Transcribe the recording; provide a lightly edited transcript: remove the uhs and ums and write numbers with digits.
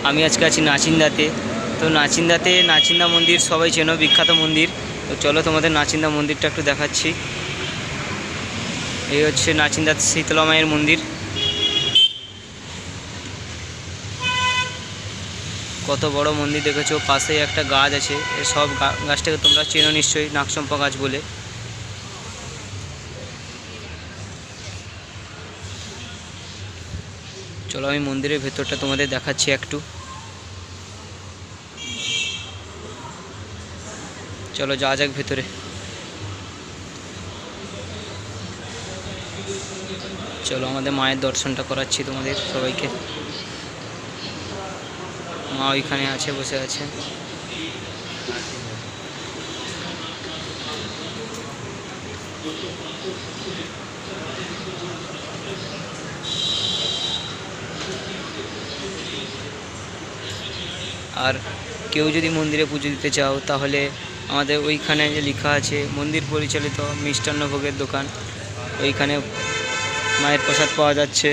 আমি আজকে আছি নাচিন্দাতে। তো নাচিন্দা মন্দির সবাই চেনো, বিখ্যাত মন্দির। তো চলো তোমাদের নাচিন্দা মন্দিরটা একটু দেখাচ্ছি। এই হচ্ছে নাচিন্দা শীতলা মায়ের মন্দির। কত বড় মন্দির দেখেছো, পাশেই একটা গাছ আছে। সব গাছটাকে তোমরা চেনো নিশ্চয়ই, নাগচম্পা গাছ বলে। চলো আমি মন্দিরের ভেতরটা তোমাদের দেখাচ্ছি একটু। চলো যাওয়া যাক ভেতরে। চলো আমাদের মায়ের দর্শনটা করাচ্ছি তোমাদের সবাইকে। মা ওইখানে আছে, বসে আছে। আর কেউ যদি মন্দিরে পুজো দিতে চাও তাহলে আমাদের ওইখানে যে লেখা আছে মন্দির পরিচালিত মিষ্টান্ন ভোগের দোকান, ওইখানে মায়ের প্রসাদ পাওয়া যাচ্ছে।